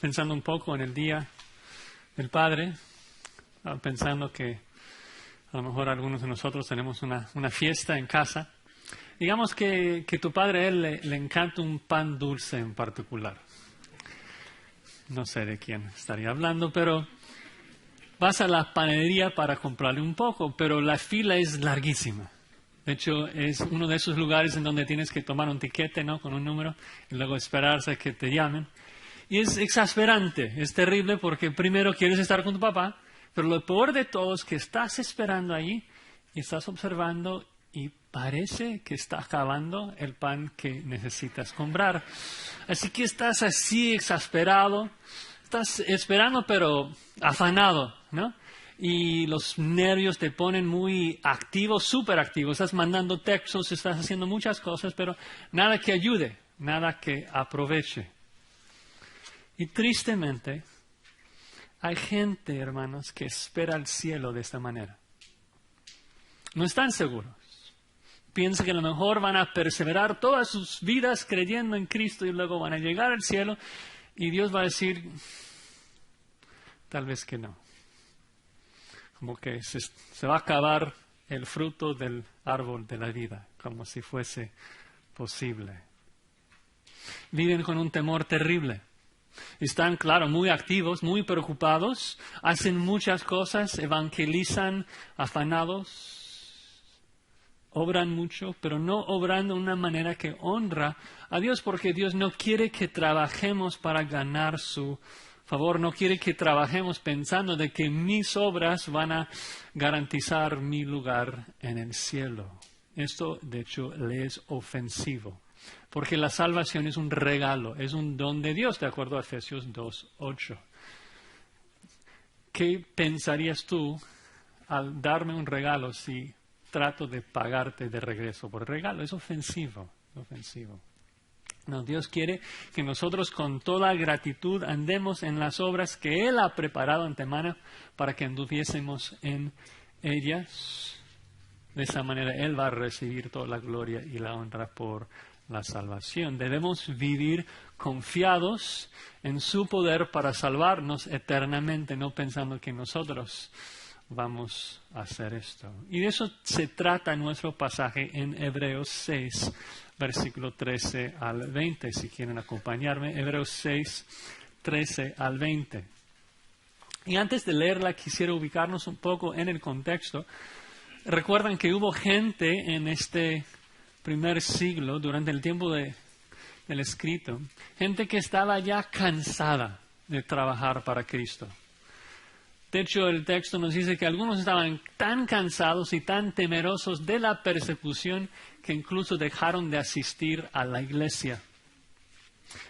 pensando un poco en el Día del Padre, pensando que a lo mejor algunos de nosotros tenemos una fiesta en casa. Digamos que tu padre, a él le encanta un pan dulce en particular. No sé de quién estaría hablando, pero vas a la panadería para comprarle un poco, pero la fila es larguísima. De hecho, es uno de esos lugares en donde tienes que tomar un tiquete, ¿no?, con un número y luego esperarse a que te llamen. Y es exasperante, es terrible porque primero quieres estar con tu papá, pero lo peor de todo es que estás esperando allí y estás observando y parece que está acabando el pan que necesitas comprar. Así que estás así exasperado, estás esperando pero afanado, ¿no? Y los nervios te ponen muy activo, súper activo. Estás mandando textos, estás haciendo muchas cosas, pero nada que ayude, nada que aproveche. Y tristemente, hay gente, hermanos, que espera el cielo de esta manera. No están seguros. Piensan que a lo mejor van a perseverar todas sus vidas creyendo en Cristo y luego van a llegar al cielo y Dios va a decir, tal vez que no. Como que se va a acabar el fruto del árbol de la vida, como si fuese posible. Viven con un temor terrible. Están, claro, muy activos, muy preocupados, hacen muchas cosas, evangelizan afanados, obran mucho, pero no obran de una manera que honra a Dios, porque Dios no quiere que trabajemos para ganar su favor, no quiere que trabajemos pensando de que mis obras van a garantizar mi lugar en el cielo. Esto, de hecho, le es ofensivo. Porque la salvación es un regalo, es un don de Dios, de acuerdo a Efesios 2:8. ¿Qué pensarías tú al darme un regalo si trato de pagarte de regreso por regalo? Es ofensivo, ofensivo. No, Dios quiere que nosotros con toda gratitud andemos en las obras que Él ha preparado antemano para que anduviésemos en ellas. De esa manera Él va a recibir toda la gloria y la honra por la salvación. Debemos vivir confiados en su poder para salvarnos eternamente, no pensando que nosotros vamos a hacer esto. Y de eso se trata nuestro pasaje en Hebreos 6, versículo 13 al 20. Si quieren acompañarme, Hebreos 6, 13 al 20. Y antes de leerla, quisiera ubicarnos un poco en el contexto. Recuerdan que hubo gente en este primer siglo, durante el tiempo del escrito, gente que estaba ya cansada de trabajar para Cristo. De hecho, el texto nos dice que algunos estaban tan cansados y tan temerosos de la persecución que incluso dejaron de asistir a la iglesia.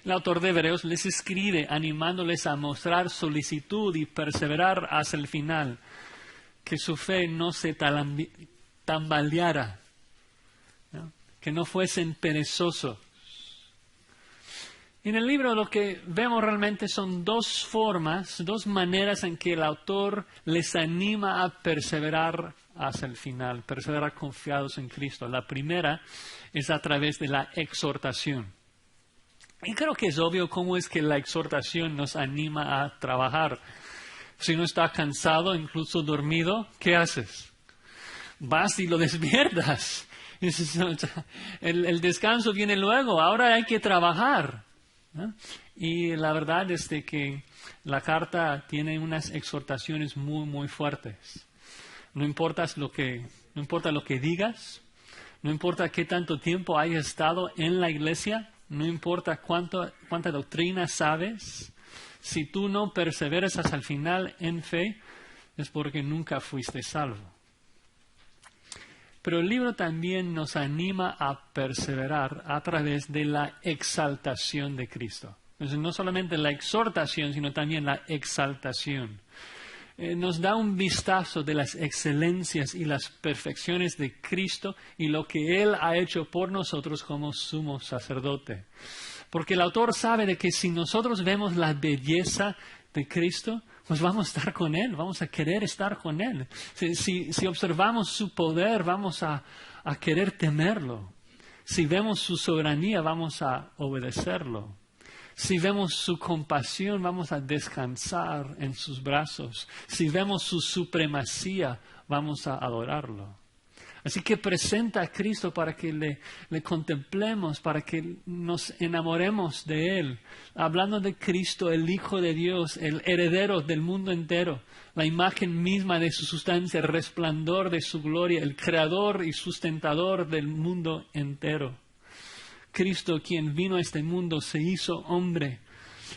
El autor de Hebreos les escribe animándoles a mostrar solicitud y perseverar hasta el final, que su fe no se tambaleara, ¿no?, que no fuesen perezosos. En el libro lo que vemos realmente son dos formas, dos maneras en que el autor les anima a perseverar hasta el final, perseverar confiados en Cristo. La primera es a través de la exhortación. Y creo que es obvio cómo es que la exhortación nos anima a trabajar. Si uno está cansado, incluso dormido, ¿qué haces? Vas y lo despiertas. El descanso viene luego, ahora hay que trabajar, ¿no? Y la verdad es de que la carta tiene unas exhortaciones muy, muy fuertes. No importa lo que digas, no importa qué tanto tiempo hayas estado en la iglesia, no importa cuánta doctrina sabes, si tú no perseveras hasta el final en fe, es porque nunca fuiste salvo. Pero el libro también nos anima a perseverar a través de la exaltación de Cristo. Entonces, no solamente la exhortación, sino también la exaltación. Nos da un vistazo de las excelencias y las perfecciones de Cristo y lo que Él ha hecho por nosotros como sumo sacerdote. Porque el autor sabe de que si nosotros vemos la belleza de Cristo, pues vamos a estar con Él, vamos a querer estar con Él. Si observamos su poder, vamos a querer temerlo. Si vemos su soberanía, vamos a obedecerlo. Si vemos su compasión, vamos a descansar en sus brazos. Si vemos su supremacía, vamos a adorarlo. Así que presenta a Cristo para que le contemplemos, para que nos enamoremos de Él. Hablando de Cristo, el Hijo de Dios, el heredero del mundo entero, la imagen misma de su sustancia, el resplandor de su gloria, el creador y sustentador del mundo entero. Cristo, quien vino a este mundo, se hizo hombre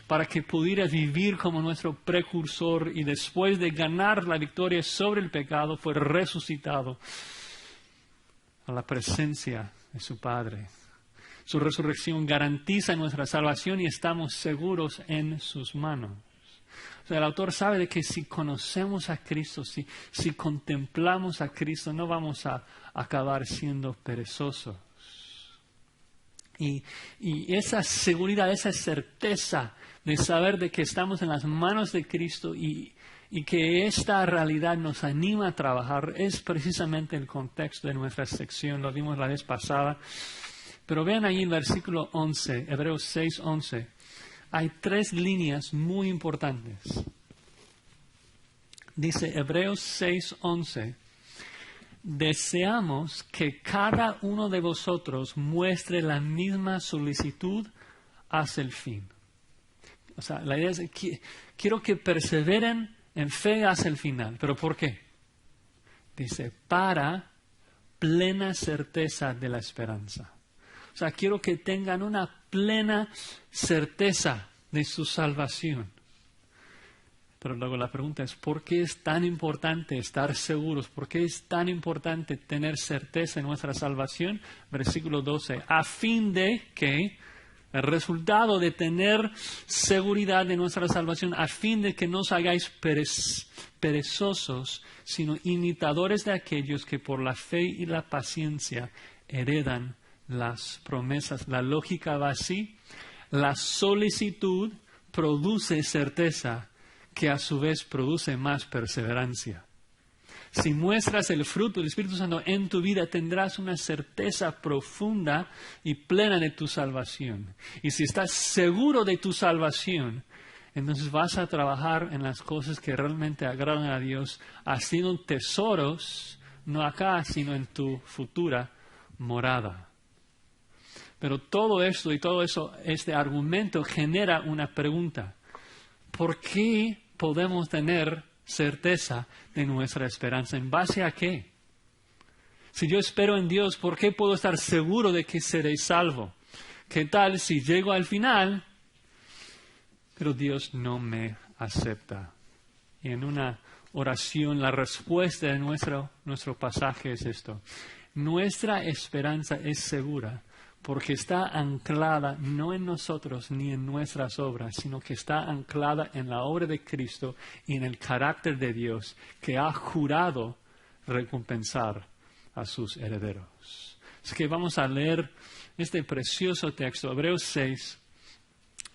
para que pudiera vivir como nuestro precursor y después de ganar la victoria sobre el pecado, fue resucitado a la presencia de su Padre. Su resurrección garantiza nuestra salvación y estamos seguros en sus manos. O sea, el autor sabe de que si conocemos a Cristo, si contemplamos a Cristo, no vamos a acabar siendo perezosos. Y esa seguridad, esa certeza de saber de que estamos en las manos de Cristo y que esta realidad nos anima a trabajar es precisamente el contexto de nuestra sección. Lo vimos la vez pasada. Pero vean ahí el versículo 11, Hebreos 6:11. Hay 3 líneas muy importantes. Dice Hebreos 6:11. Deseamos que cada uno de vosotros muestre la misma solicitud hasta el fin. O sea, la idea es que quiero que perseveren en fe hasta el final. ¿Pero por qué? Dice, para plena certeza de la esperanza. O sea, quiero que tengan una plena certeza de su salvación. Pero luego la pregunta es, ¿por qué es tan importante estar seguros? ¿Por qué es tan importante tener certeza en nuestra salvación? Versículo 12, a fin de que el resultado de tener seguridad de nuestra salvación, a fin de que no os hagáis perezosos, sino imitadores de aquellos que por la fe y la paciencia heredan las promesas. La lógica va así. La solicitud produce certeza, que a su vez produce más perseverancia. Si muestras el fruto del Espíritu Santo en tu vida, tendrás una certeza profunda y plena de tu salvación. Y si estás seguro de tu salvación, entonces vas a trabajar en las cosas que realmente agradan a Dios, haciendo tesoros, no acá, sino en tu futura morada. Pero todo esto y todo eso, este argumento genera una pregunta. ¿Por qué podemos tener certeza de nuestra esperanza? ¿En base a qué? Si yo espero en Dios, ¿por qué puedo estar seguro de que seré salvo? ¿Qué tal si llego al final, pero Dios no me acepta? Y en una oración, la respuesta de nuestro pasaje es esto. Nuestra esperanza es segura porque está anclada no en nosotros ni en nuestras obras, sino que está anclada en la obra de Cristo y en el carácter de Dios, que ha jurado recompensar a sus herederos. Así que vamos a leer este precioso texto, Hebreos 6,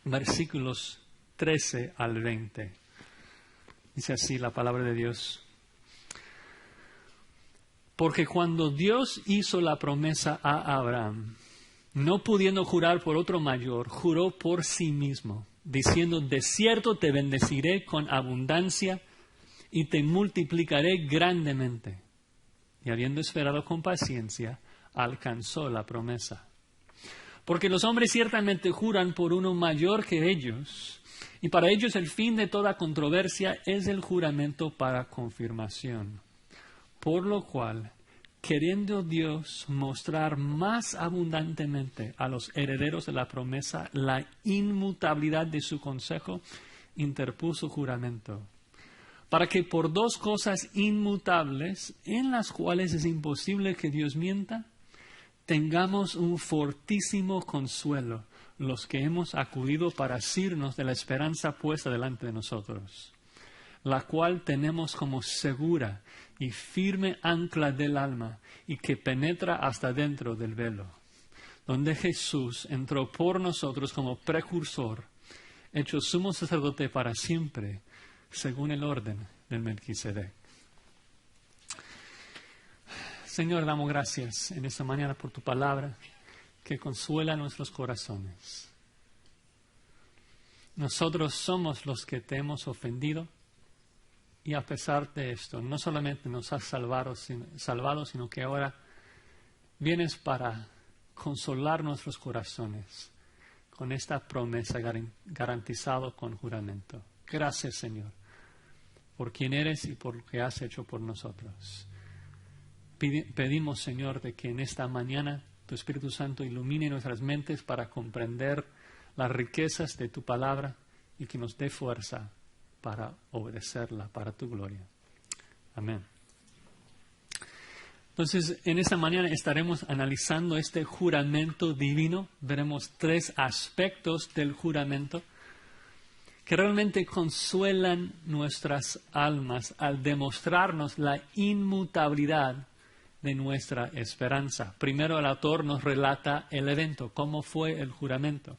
versículos 13 al 20. Dice así la palabra de Dios. Porque cuando Dios hizo la promesa a Abraham, no pudiendo jurar por otro mayor, juró por sí mismo, diciendo, de cierto te bendeciré con abundancia y te multiplicaré grandemente. Y habiendo esperado con paciencia, alcanzó la promesa. Porque los hombres ciertamente juran por uno mayor que ellos, y para ellos el fin de toda controversia es el juramento para confirmación. Por lo cual, queriendo Dios mostrar más abundantemente a los herederos de la promesa la inmutabilidad de su consejo, interpuso juramento, para que por 2 cosas inmutables, en las cuales es imposible que Dios mienta, tengamos un fortísimo consuelo, los que hemos acudido para asirnos de la esperanza puesta delante de nosotros, la cual tenemos como segura y firme ancla del alma y que penetra hasta dentro del velo, donde Jesús entró por nosotros como precursor, hecho sumo sacerdote para siempre, según el orden del Melquisedec. Señor, damos gracias en esta mañana por tu palabra que consuela nuestros corazones. nosotros somos los que te hemos ofendido y a pesar de esto, no solamente nos has salvado, sino que ahora vienes para consolar nuestros corazones con esta promesa garantizada con juramento. Gracias, Señor, por quien eres y por lo que has hecho por nosotros. Pedimos, Señor, de que en esta mañana tu Espíritu Santo ilumine nuestras mentes para comprender las riquezas de tu palabra y que nos dé fuerza para obedecerla para tu gloria. Amén. Entonces, en esta mañana estaremos analizando este juramento divino. Veremos 3 aspectos del juramento que realmente consuelan nuestras almas al demostrarnos la inmutabilidad de nuestra esperanza. Primero, el autor nos relata el evento, cómo fue el juramento.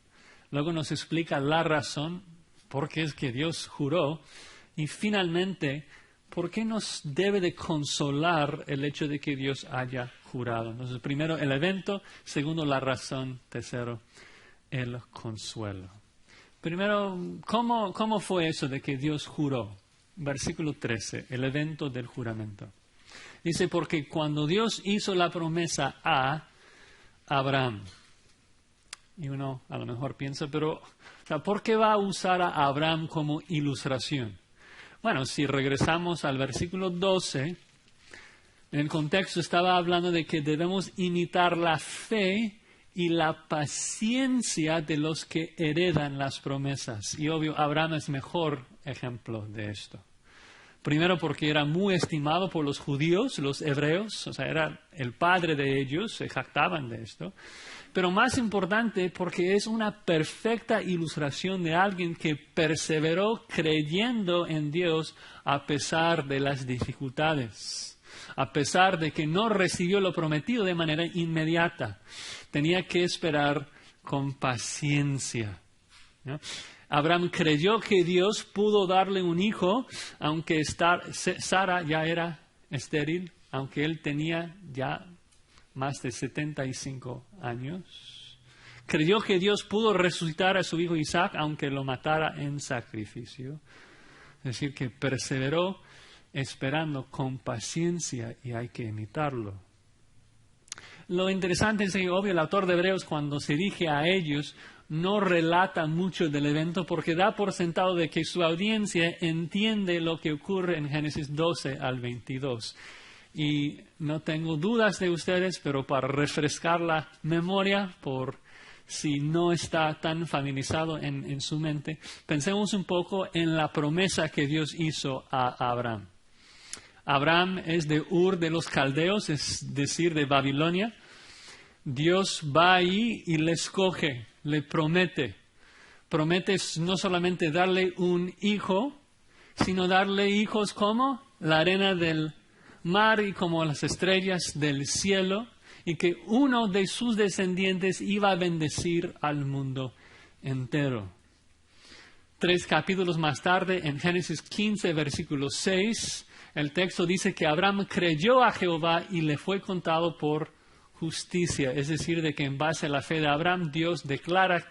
Luego nos explica la razón, por qué es que Dios juró. Y finalmente, ¿por qué nos debe de consolar el hecho de que Dios haya jurado? Entonces, primero el evento, segundo la razón, tercero el consuelo. Primero, ¿cómo fue eso de que Dios juró? Versículo 13, el evento del juramento. Dice, porque cuando Dios hizo la promesa a Abraham, y uno a lo mejor piensa, pero ¿por qué va a usar a Abraham como ilustración? Bueno, si regresamos al versículo 12, en el contexto estaba hablando de que debemos imitar la fe y la paciencia de los que heredan las promesas. Y obvio, Abraham es mejor ejemplo de esto. Primero porque era muy estimado por los judíos, los hebreos, o sea, era el padre de ellos, se jactaban de esto. Pero más importante porque es una perfecta ilustración de alguien que perseveró creyendo en Dios a pesar de las dificultades, a pesar de que no recibió lo prometido de manera inmediata. Tenía que esperar con paciencia, ¿no? Abraham creyó que Dios pudo darle un hijo, aunque Sara ya era estéril, aunque él tenía ya más de 75 años. Creyó que Dios pudo resucitar a su hijo Isaac, aunque lo matara en sacrificio. Es decir, que perseveró esperando con paciencia y hay que imitarlo. Lo interesante es que, obvio, el autor de Hebreos, cuando se dirige a ellos, no relata mucho del evento porque da por sentado de que su audiencia entiende lo que ocurre en Génesis 12 al 22. Y no tengo dudas de ustedes, pero para refrescar la memoria, por si no está tan familiarizado en su mente, pensemos un poco en la promesa que Dios hizo a Abraham. Abraham es de Ur de los Caldeos, es decir, de Babilonia. Dios va ahí y le escoge, le promete. Promete no solamente darle un hijo, sino darle hijos como la arena del mar y como las estrellas del cielo, y que uno de sus descendientes iba a bendecir al mundo entero. 3 capítulos más tarde, en Génesis 15, versículo 6, el texto dice que Abraham creyó a Jehová y le fue contado por justicia. Es decir, de que en base a la fe de Abraham, Dios declara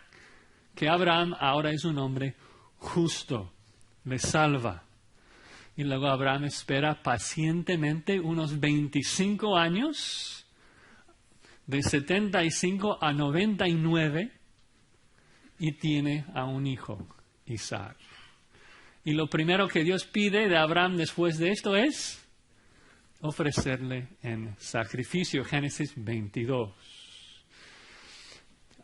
que Abraham ahora es un hombre justo, le salva. Y luego Abraham espera pacientemente unos 25 años, de 75 a 99, y tiene a un hijo, Isaac. Y lo primero que Dios pide de Abraham después de esto es ofrecerle en sacrificio, Génesis 22.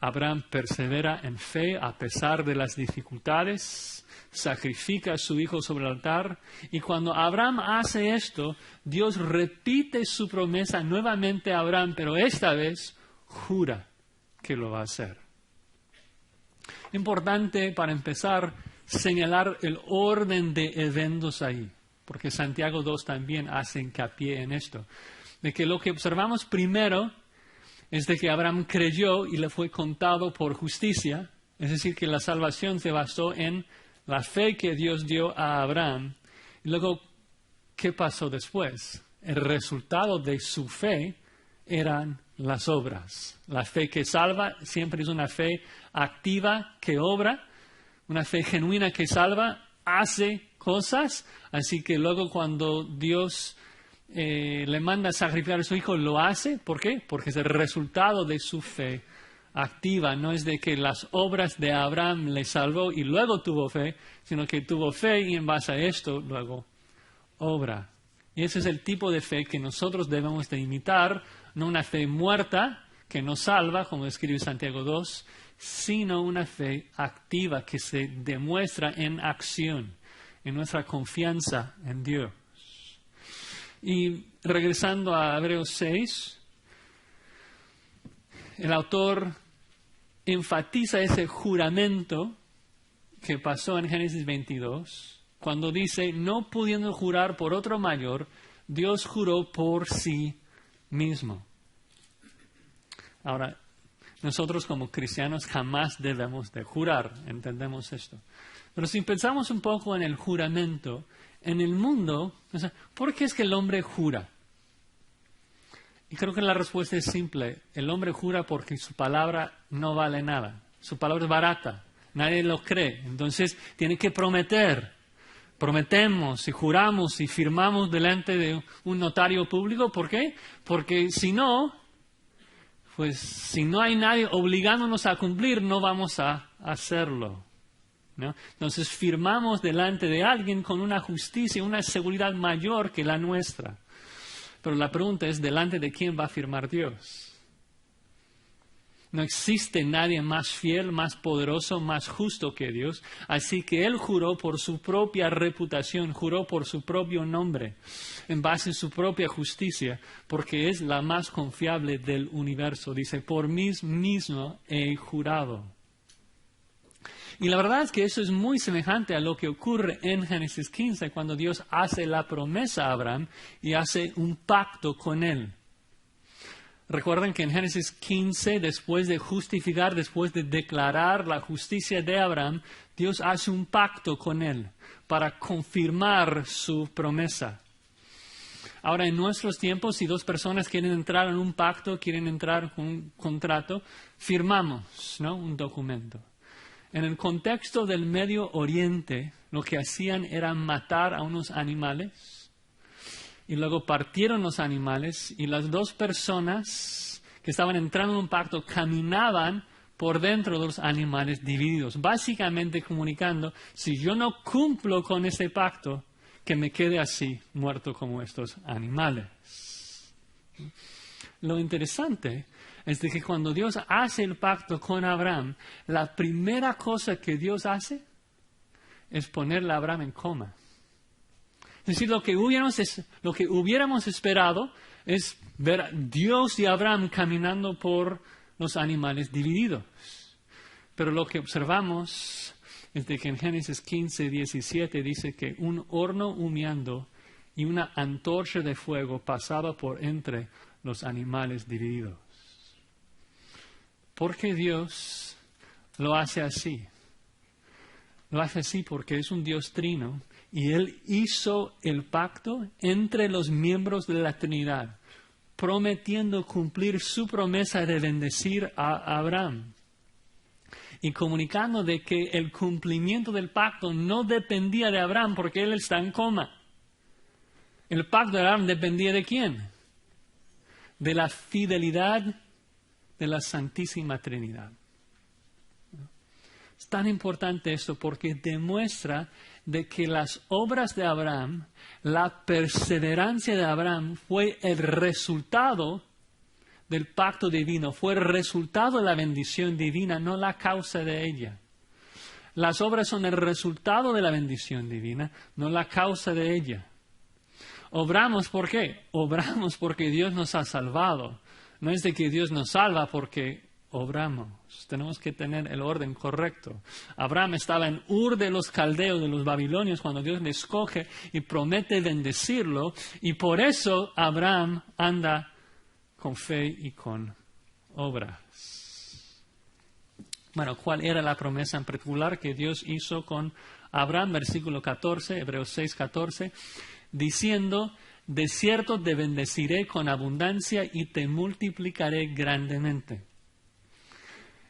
Abraham persevera en fe a pesar de las dificultades, sacrifica a su hijo sobre el altar, y cuando Abraham hace esto, Dios repite su promesa nuevamente a Abraham, pero esta vez jura que lo va a hacer. Importante para empezar señalar el orden de eventos ahí, porque Santiago 2 también hace hincapié en esto, de que lo que observamos primero es de que Abraham creyó y le fue contado por justicia, es decir, que la salvación se basó en la fe que Dios dio a Abraham. Y luego, ¿qué pasó después? El resultado de su fe eran las obras. La fe que salva siempre es una fe activa que obra, Una fe genuina que salva hace cosas, así que luego cuando Dios le manda a sacrificar a su hijo, lo hace. ¿Por qué? Porque es el resultado de su fe activa. No es de que las obras de Abraham le salvó y luego tuvo fe, sino que tuvo fe y en base a esto luego obra. Y ese es el tipo de fe que nosotros debemos de imitar, no una fe muerta que nos salva, como escribe Santiago 2, sino una fe activa que se demuestra en acción, en nuestra confianza en Dios. Y regresando a Hebreos 6, el autor enfatiza ese juramento que pasó en Génesis 22, cuando dice, no pudiendo jurar por otro mayor, Dios juró por sí mismo. Ahora, nosotros como cristianos jamás debemos de jurar, entendemos esto. Pero si pensamos un poco en el juramento, en el mundo, o sea, ¿por qué es que el hombre jura? Y creo que la respuesta es simple. El hombre jura porque su palabra no vale nada. Su palabra es barata. Nadie lo cree. Entonces tiene que prometer. Prometemos y juramos y firmamos delante de un notario público. ¿Por qué? Porque si no, pues si no hay nadie obligándonos a cumplir, no vamos a hacerlo, ¿no? Entonces firmamos delante de alguien con una justicia, una seguridad mayor que la nuestra. Pero la pregunta es, ¿delante de quién va a firmar Dios? No existe nadie más fiel, más poderoso, más justo que Dios. Así que Él juró por su propia reputación, juró por su propio nombre, en base a su propia justicia, porque es la más confiable del universo. Dice, por mí mismo he jurado. Y la verdad es que eso es muy semejante a lo que ocurre en Génesis 15, cuando Dios hace la promesa a Abraham y hace un pacto con él. Recuerden que en Génesis 15, después de justificar, después de declarar la justicia de Abraham, Dios hace un pacto con él para confirmar su promesa. Ahora, en nuestros tiempos, si dos personas quieren entrar en un pacto, quieren entrar en un contrato, firmamos, ¿no?, un documento. En el contexto del Medio Oriente, lo que hacían era matar a unos animales y luego partieron los animales y las dos personas que estaban entrando en un pacto caminaban por dentro de los animales divididos, básicamente comunicando, si yo no cumplo con ese pacto, que me quede así, muerto como estos animales. Lo interesante es de que cuando Dios hace el pacto con Abraham, la primera cosa que Dios hace es ponerle a Abraham en coma. Es decir, lo que hubiéramos esperado es ver a Dios y Abraham caminando por los animales divididos. Pero lo que observamos es de que en Génesis 15, 17 dice que un horno humeando y una antorcha de fuego pasaba por entre los animales divididos. ¿Por qué Dios lo hace así? Lo hace así porque es un Dios trino y Él hizo el pacto entre los miembros de la Trinidad, prometiendo cumplir su promesa de bendecir a Abraham y comunicando de que el cumplimiento del pacto no dependía de Abraham porque él está en coma. El pacto de Abraham dependía ¿de quién? De la fidelidad de la Santísima Trinidad. Es tan importante esto porque demuestra de que las obras de Abraham, la perseverancia de Abraham fue el resultado del pacto divino, fue el resultado de la bendición divina, no la causa de ella. Las obras son el resultado de la bendición divina, no la causa de ella. Obramos, ¿por qué? Obramos porque Dios nos ha salvado. No es de que Dios nos salva porque obramos. Tenemos que tener el orden correcto. Abraham estaba en Ur de los caldeos, de los babilonios, cuando Dios le escoge y promete bendecirlo. Y por eso Abraham anda con fe y con obras. Bueno, ¿cuál era la promesa en particular que Dios hizo con Abraham? Versículo 14, Hebreos 6, 14, diciendo, de cierto te bendeciré con abundancia y te multiplicaré grandemente.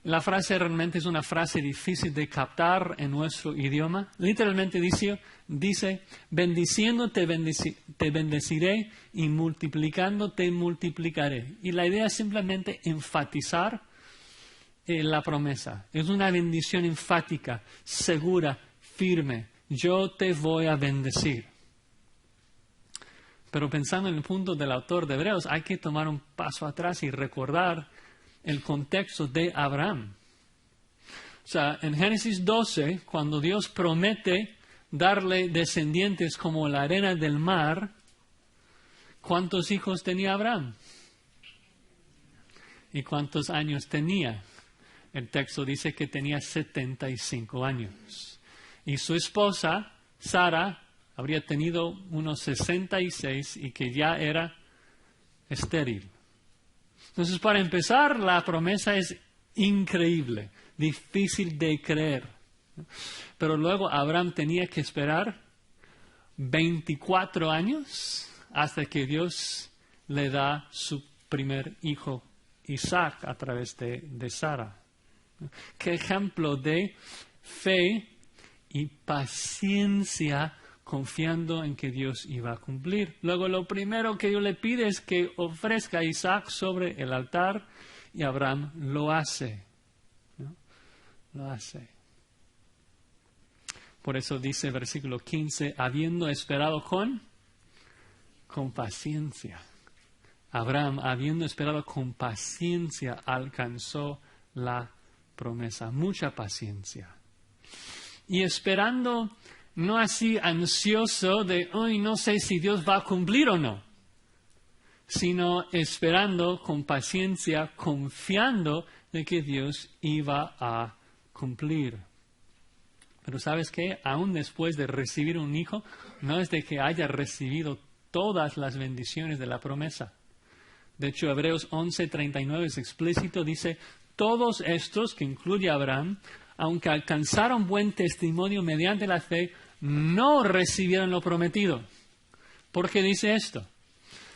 La frase realmente es una frase difícil de captar en nuestro idioma. Literalmente dice bendiciendo te bendeciré y multiplicando te multiplicaré. Y la idea es simplemente enfatizar la promesa. Es una bendición enfática, segura, firme. Yo te voy a bendecir. Pero pensando en el punto del autor de Hebreos, hay que tomar un paso atrás y recordar el contexto de Abraham. O sea, en Génesis 12, cuando Dios promete darle descendientes como la arena del mar, ¿cuántos hijos tenía Abraham? ¿Y cuántos años tenía? El texto dice que tenía 75 años. Y su esposa, Sara, habría tenido unos 66 y que ya era estéril. Entonces, para empezar, la promesa es increíble, difícil de creer. Pero luego Abraham tenía que esperar 24 años hasta que Dios le da su primer hijo, Isaac, a través de Sara. Qué ejemplo de fe y paciencia confiando en que Dios iba a cumplir. Luego lo primero que Dios le pide es que ofrezca a Isaac sobre el altar y Abraham lo hace. ¿No? Lo hace. Por eso dice el versículo 15, habiendo esperado con paciencia. Abraham, habiendo esperado con paciencia, alcanzó la promesa. Mucha paciencia. Y esperando, no así ansioso de, hoy no sé si Dios va a cumplir o no, sino esperando con paciencia, confiando de que Dios iba a cumplir. Pero ¿sabes qué? Aún después de recibir un hijo, no es de que haya recibido todas las bendiciones de la promesa. De hecho, Hebreos 11:39 es explícito, dice, todos estos, que incluye a Abraham, aunque alcanzaron buen testimonio mediante la fe, no recibieron lo prometido. ¿Por qué dice esto?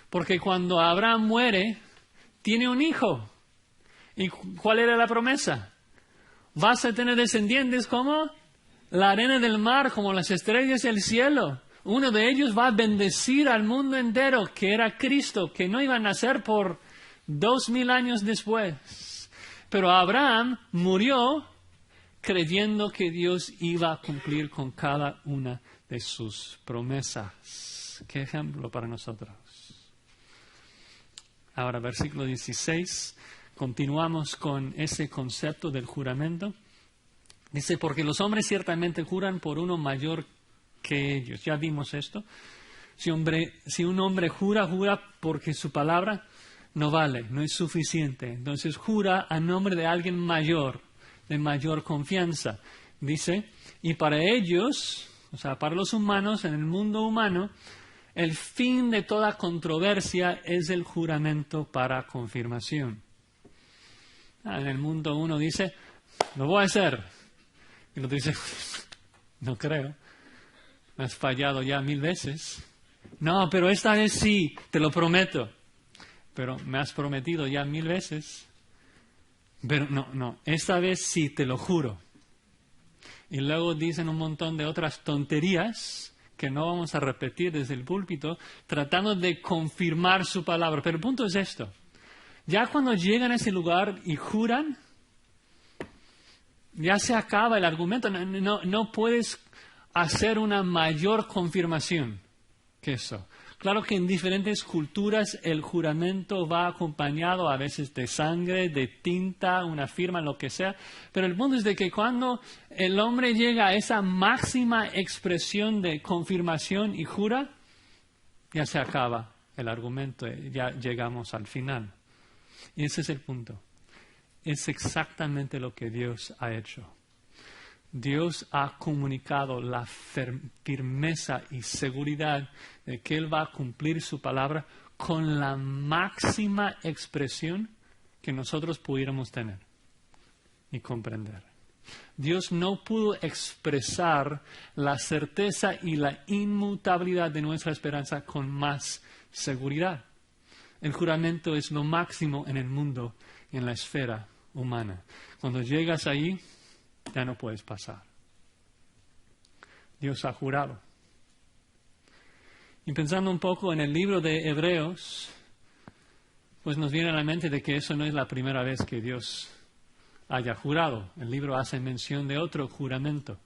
Porque cuando Abraham muere, tiene un hijo. ¿Y cuál era la promesa? Vas a tener descendientes como la arena del mar, como las estrellas del cielo. Uno de ellos va a bendecir al mundo entero, que era Cristo, que no iba a nacer por 2000 años después. Pero Abraham murió creyendo que Dios iba a cumplir con cada una de sus promesas. Qué ejemplo para nosotros. Ahora, versículo 16, continuamos con ese concepto del juramento. Dice, porque los hombres ciertamente juran por uno mayor que ellos. Ya vimos esto. Si un hombre jura porque su palabra no vale, no es suficiente. Entonces jura a nombre de alguien mayor, de mayor confianza. Dice, y para ellos, o sea, para los humanos, en el mundo humano, el fin de toda controversia es el juramento para confirmación. En el mundo uno dice, lo voy a hacer. Y el otro dice, no creo. Me has fallado ya 1000 veces. No, pero esta vez sí, te lo prometo. Pero me has prometido ya 1000 veces. Pero no, esta vez sí, te lo juro. Y luego dicen un montón de otras tonterías que no vamos a repetir desde el púlpito, tratando de confirmar su palabra. Pero el punto es esto. Ya cuando llegan a ese lugar y juran, ya se acaba el argumento. No puedes hacer una mayor confirmación que eso. Claro que en diferentes culturas el juramento va acompañado a veces de sangre, de tinta, una firma, lo que sea. Pero el punto es de que cuando el hombre llega a esa máxima expresión de confirmación y jura, ya se acaba el argumento, ya llegamos al final. Y ese es el punto. Es exactamente lo que Dios ha hecho. Dios ha comunicado la firmeza y seguridad de que Él va a cumplir su palabra con la máxima expresión que nosotros pudiéramos tener y comprender. Dios no pudo expresar la certeza y la inmutabilidad de nuestra esperanza con más seguridad. El juramento es lo máximo en el mundo, en la esfera humana. Cuando llegas ahí, ya no puedes pasar. Dios ha jurado. Y pensando un poco en el libro de Hebreos, pues nos viene a la mente de que eso no es la primera vez que Dios haya jurado. El libro hace mención de otro juramento.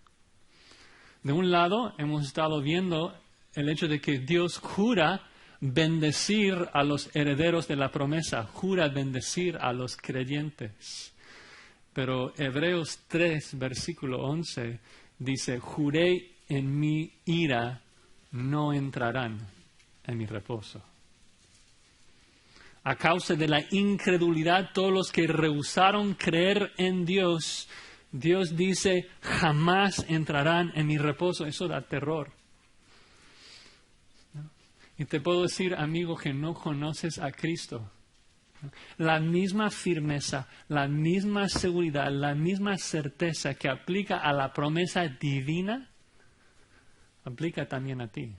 De un lado, hemos estado viendo el hecho de que Dios jura bendecir a los herederos de la promesa, jura bendecir a los creyentes. Pero Hebreos 3, versículo 11, dice, juré en mi ira, no entrarán en mi reposo. A causa de la incredulidad, todos los que rehusaron creer en Dios, Dios dice, jamás entrarán en mi reposo. Eso da terror. Y te puedo decir, amigo, que no conoces a Cristo. La misma firmeza, la misma seguridad, la misma certeza que aplica a la promesa divina, aplica también a ti.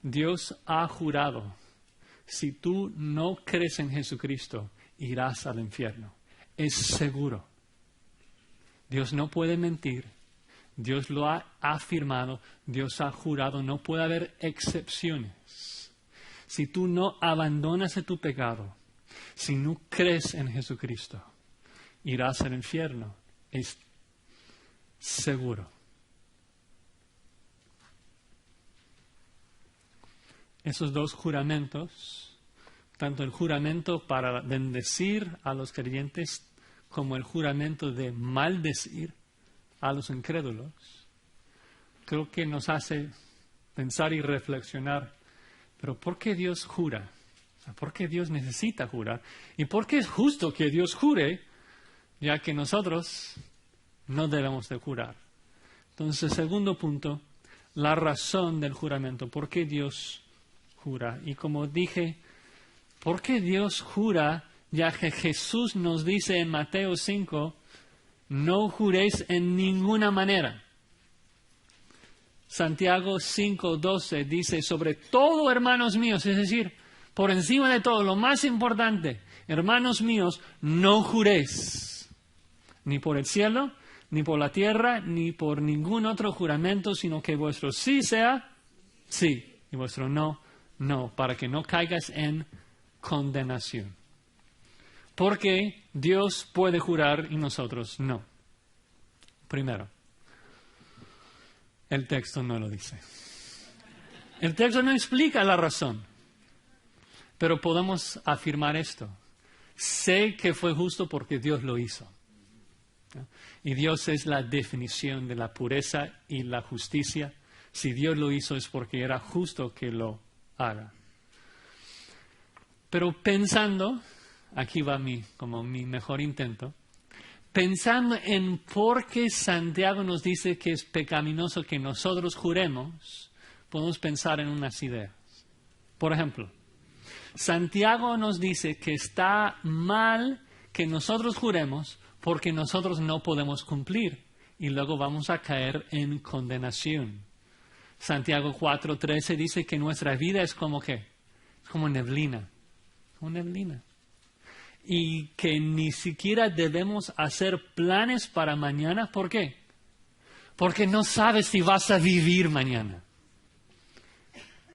Dios ha jurado, si tú no crees en Jesucristo, irás al infierno. Es seguro. Dios no puede mentir. Dios lo ha afirmado. Dios ha jurado. No puede haber excepciones. Si tú no abandonas tu pecado, si no crees en Jesucristo, irás al infierno. Es seguro. Esos dos juramentos, tanto el juramento para bendecir a los creyentes como el juramento de maldecir a los incrédulos, creo que nos hace pensar y reflexionar, pero ¿por qué Dios jura? ¿Por qué Dios necesita jurar? ¿Y por qué es justo que Dios jure, ya que nosotros no debemos de jurar? Entonces, segundo punto, la razón del juramento. ¿Por qué Dios jura? Y como dije, ¿por qué Dios jura? Ya que Jesús nos dice en Mateo 5, no juréis en ninguna manera. Santiago 5:12 dice, sobre todo, hermanos míos, es decir, por encima de todo, lo más importante, hermanos míos, no juréis, ni por el cielo, ni por la tierra, ni por ningún otro juramento, sino que vuestro sí sea sí, y vuestro no, no, para que no caigas en condenación. Porque Dios puede jurar y nosotros no. Primero, el texto no lo dice. El texto no explica la razón. Pero podemos afirmar esto. Sé que fue justo porque Dios lo hizo. Y Dios es la definición de la pureza y la justicia. Si Dios lo hizo es porque era justo que lo haga. Pero pensando, aquí va como mi mejor intento, pensando en por qué Santiago nos dice que es pecaminoso que nosotros juremos, podemos pensar en unas ideas. Por ejemplo, Santiago nos dice que está mal que nosotros juremos porque nosotros no podemos cumplir y luego vamos a caer en condenación. Santiago 4:13 dice que nuestra vida es como ¿qué? Es como neblina. Como neblina. Y que ni siquiera debemos hacer planes para mañana. ¿Por qué? Porque no sabes si vas a vivir mañana.